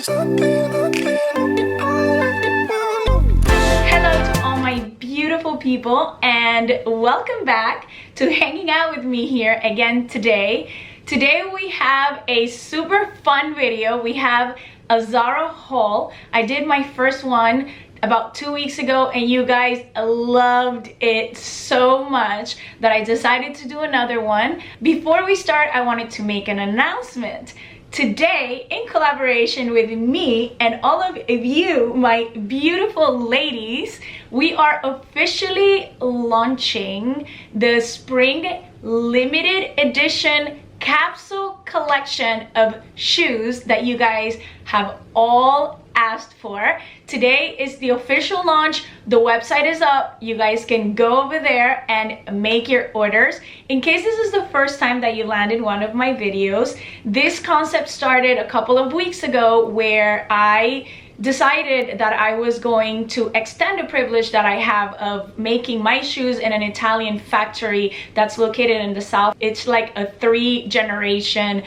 Hello to all my beautiful people and welcome back to hanging out with me here again today. Today we have a super fun video. We have a Zara haul. I did my first one about 2 weeks ago and you guys loved it so much that I decided to do another one. Before we start, I wanted to make an announcement. Today, in collaboration with me and all of you, my beautiful ladies, we are officially launching the spring limited edition capsule collection of shoes that you guys have all asked for. Today is the official launch. The website is up. You guys can go over there and make your orders. In case this is the first time that you landed one of my videos, this concept started a couple of weeks ago where I decided that I was going to extend a privilege that I have of making my shoes in an Italian factory that's located in the South. It's like a 3-generation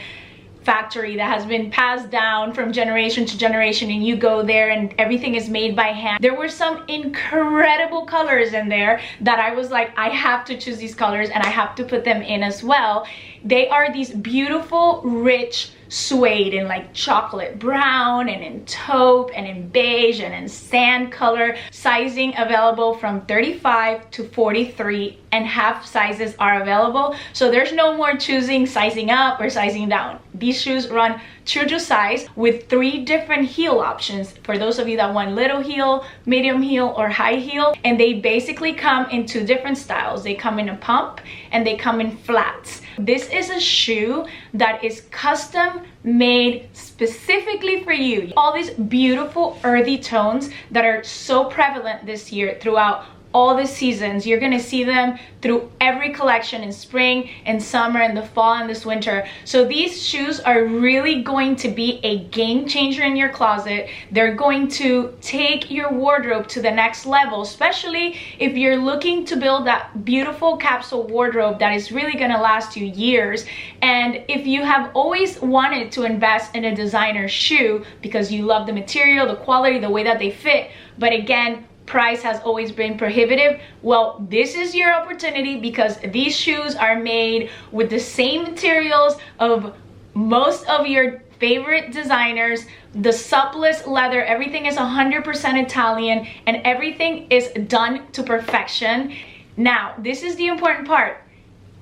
factory that has been passed down from generation to generation, and you go there and everything is made by hand. There were some incredible colors in there that I was like, I have to choose these colors and I have to put them in as well. They are these beautiful, rich suede in like chocolate brown and in taupe and in beige and in sand color. Sizing available from 35 to 43 and half sizes are available, so there's no more choosing sizing up or sizing down. These shoes run true to size with 3 different heel options for those of you that want little heel, medium heel, or high heel, and they basically come in 2 different styles. They come in a pump and they come in flats. This is a shoe that is custom made specifically for you. All these beautiful earthy tones that are so prevalent this year throughout all the seasons. You're gonna see them through every collection in spring and summer and the fall and this winter. So these shoes are really going to be a game changer in your closet. They're going to take your wardrobe to the next level, especially if you're looking to build that beautiful capsule wardrobe that is really gonna last you years. And if you have always wanted to invest in a designer shoe because you love the material, the quality, the way that they fit, but again, price has always been prohibitive, well, this is your opportunity because these shoes are made with the same materials of most of your favorite designers. The supplest leather, everything is 100% Italian and everything is done to perfection. Now, this is the important part.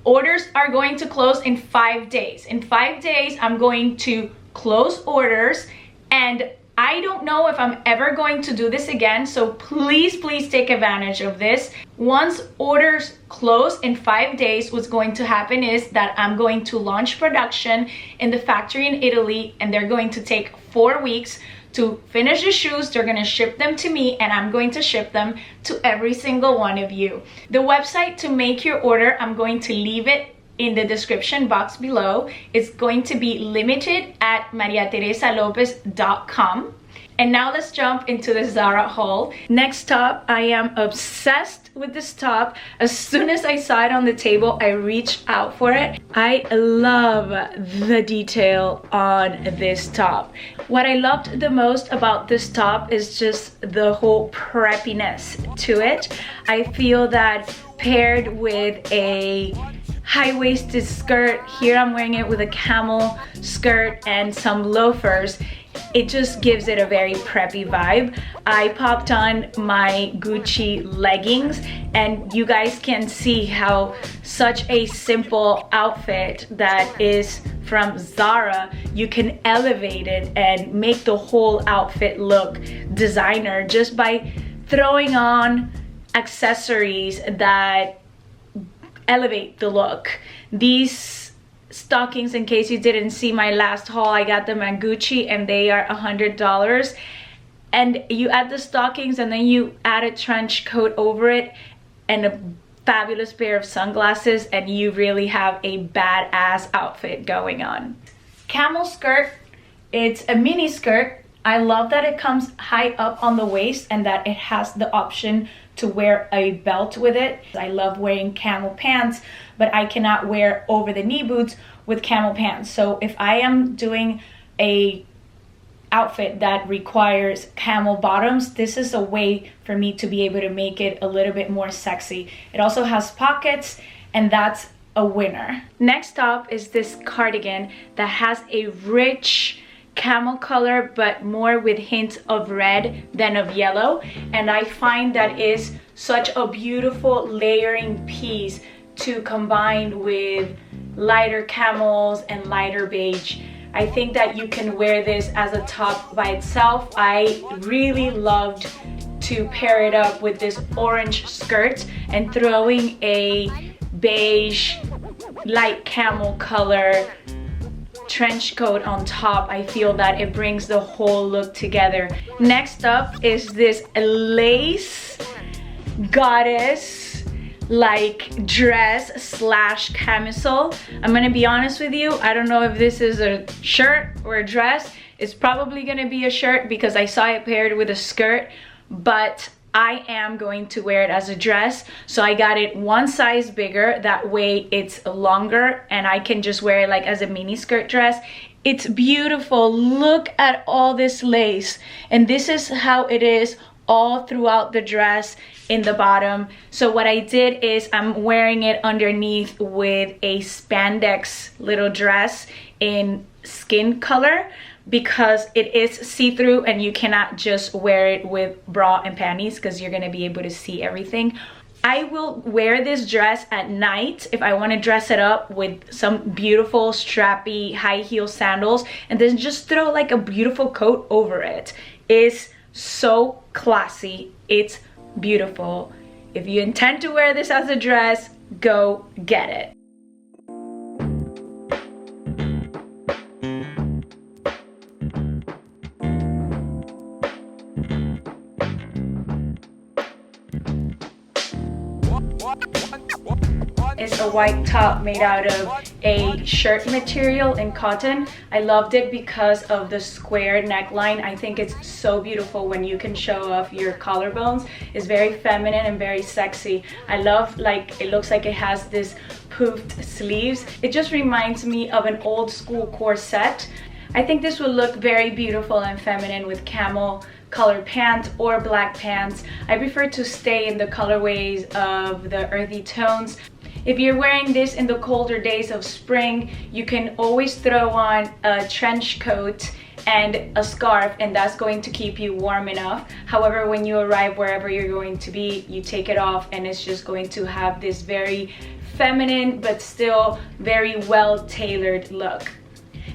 Orders are going to close in 5 days. In 5 days, I'm going to close orders, and I don't know if I'm ever going to do this again, so please take advantage of this. Once orders close in 5 days, what's going to happen is that I'm going to launch production in the factory in Italy, and they're going to take 4 weeks to finish the shoes. They're gonna ship them to me and I'm going to ship them to every single one of you. The website to make your order, I'm going to leave it in the description box below. It's going to be limited at mariateresalopez.com. And now let's jump into the Zara haul. Next top, I am obsessed with this top. As soon as I saw it on the table, I reached out for it. I love the detail on this top. What I loved the most about this top is just the whole preppiness to it. I feel that paired with a high-waisted skirt, here I'm wearing it with a camel skirt and some loafers, it just gives it a very preppy vibe. I popped on my Gucci leggings and you guys can see how such a simple outfit that is from Zara, you can elevate it and make the whole outfit look designer just by throwing on accessories that elevate the look. These stockings, in case you didn't see my last haul, I got them at Gucci and they are $100. And you add the stockings and then you add a trench coat over it and a fabulous pair of sunglasses and you really have a badass outfit going on. Camel skirt, it's a mini skirt. I love that it comes high up on the waist and that it has the option to wear a belt with it. I love wearing camel pants, but I cannot wear over the knee boots with camel pants. So if I am doing a outfit that requires camel bottoms, this is a way for me to be able to make it a little bit more sexy. It also has pockets, and that's a winner. Next up is this cardigan that has a rich camel color, but more with hints of red than of yellow, and I find that is such a beautiful layering piece to combine with lighter camels and lighter beige. I think that you can wear this as a top by itself. I really loved to pair it up with this orange skirt and throwing a beige light camel color trench coat on top. I feel that it brings the whole look together. Next up is this lace goddess like dress slash camisole. I'm gonna be honest with you, I don't know if this is a shirt or a dress. It's probably gonna be a shirt because I saw it paired with a skirt, but I am going to wear it as a dress. So I got it one size bigger, that way it's longer and I can just wear it like as a mini skirt dress. It's beautiful. Look at all this lace, and this is how it is all throughout the dress in the bottom. So what I did is I'm wearing it underneath with a spandex little dress in skin color because it is see-through and you cannot just wear it with bra and panties because you're gonna be able to see everything. I will wear this dress at night if I want to dress it up with some beautiful strappy high heel sandals and then just throw like a beautiful coat over it. It's so classy. It's beautiful. If you intend to wear this as a dress, go get it. Is a white top made out of a shirt material in cotton. I loved it because of the square neckline. I think it's so beautiful when you can show off your collarbones. It's very feminine and very sexy. I love, like, it looks like it has this poofed sleeves. It just reminds me of an old school corset. I think this would look very beautiful and feminine with camel colored pants or black pants. I prefer to stay in the colorways of the earthy tones. If you're wearing this in the colder days of spring, you can always throw on a trench coat and a scarf, and that's going to keep you warm enough. However, when you arrive wherever you're going to be, you take it off and it's just going to have this very feminine but still very well tailored look.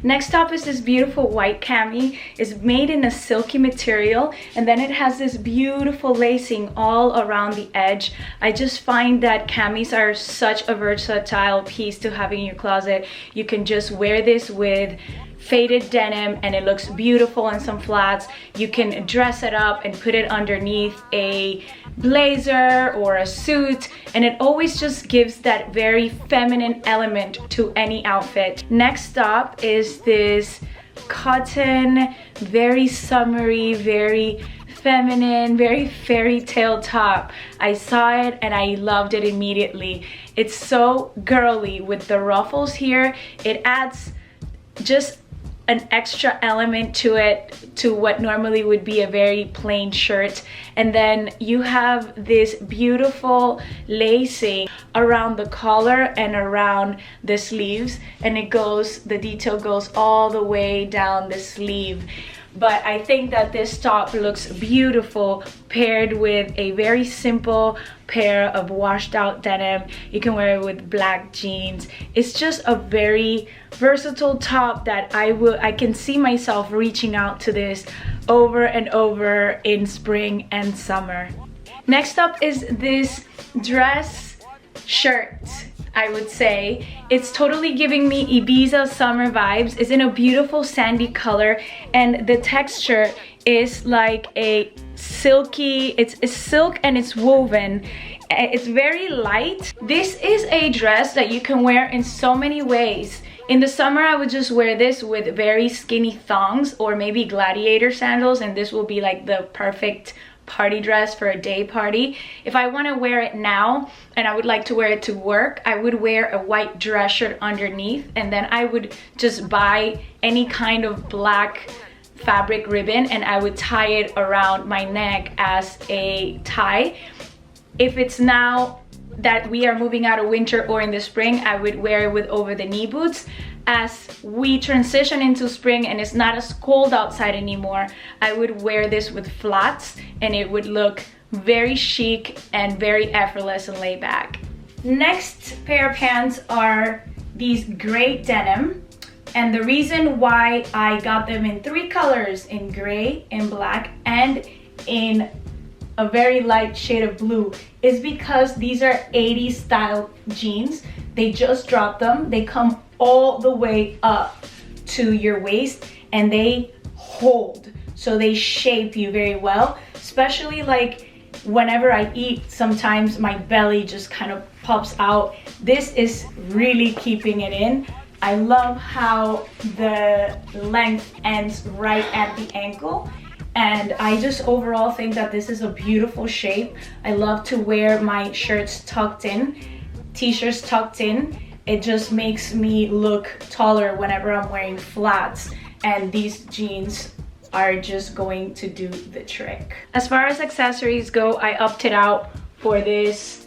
Next up is this beautiful white cami. It's made in a silky material and then it has this beautiful lacing all around the edge. I just find that camis are such a versatile piece to have in your closet. You can just wear this with faded denim and it looks beautiful, and some flats. You can dress it up and put it underneath a blazer or a suit, and it always just gives that very feminine element to any outfit. Next up is this cotton, very summery, very feminine, very fairy tale top. I saw it and I loved it immediately. It's so girly with the ruffles here. It adds just an extra element to it, to what normally would be a very plain shirt. And then you have this beautiful lacing around the collar and around the sleeves, and it goes, the detail goes all the way down the sleeve. But I think that this top looks beautiful paired with a very simple pair of washed out denim. You can wear it with black jeans. It's just a very versatile top that I can see myself reaching out to this over and over in spring and summer. Next up is this dress shirt. I would say it's totally giving me Ibiza summer vibes. It's in a beautiful sandy color and the texture is like a silky, it's silk and it's woven. It's very light. This is a dress that you can wear in so many ways. In the summer, I would just wear this with very skinny thongs or maybe gladiator sandals, and this will be like the perfect party dress for a day party. If I want to wear it now and I would like to wear it to work, I would wear a white dress shirt underneath, and then I would just buy any kind of black fabric ribbon and I would tie it around my neck as a tie. If it's now that we are moving out of winter or in the spring, I would wear it with over the knee boots. As we transition into spring and it's not as cold outside anymore, I would wear this with flats and it would look very chic and very effortless and laid back. Next pair of pants are these gray denim, and the reason why I got them in 3 colors, in gray, in black, and in a very light shade of blue, is because these are 80s style jeans. They just dropped them. They come all the way up to your waist and they hold, so they shape you very well. Especially like whenever I eat, sometimes my belly just kind of pops out. This is really keeping it in. I love how the length ends right at the ankle, and I just overall think that this is a beautiful shape. I love to wear my shirts tucked in, t-shirts tucked in. It just makes me look taller whenever I'm wearing flats, and these jeans are just going to do the trick. As far as accessories go, I opted out for this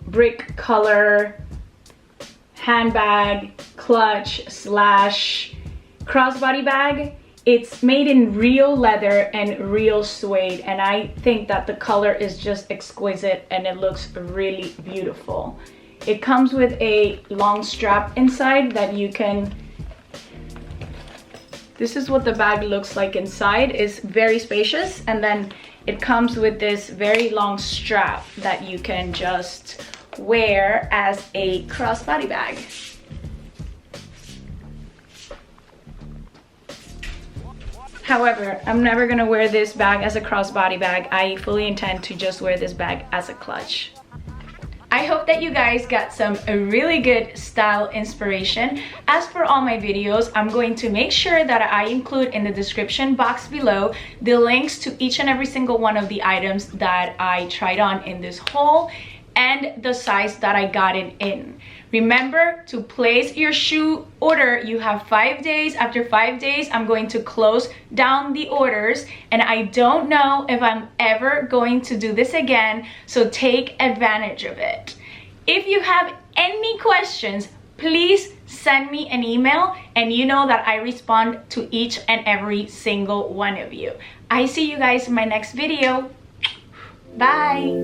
brick color handbag clutch slash crossbody bag. It's made in real leather and real suede, and I think that the color is just exquisite and it looks really beautiful. It comes with a long strap inside that you can, this is what the bag looks like inside. It's very spacious, and then it comes with this very long strap that you can just wear as a crossbody bag. However, I'm never gonna wear this bag as a crossbody bag. I fully intend to just wear this bag as a clutch. I hope that you guys got some really good style inspiration. As for all my videos, I'm going to make sure that I include in the description box below the links to each and every single one of the items that I tried on in this haul and the size that I got it in. Remember to place your shoe order. You have 5 days. After 5 days, I'm going to close down the orders, and I don't know if I'm ever going to do this again, so take advantage of it. If you have any questions, please send me an email, and you know that I respond to each and every single one of you. I see you guys in my next video. Bye.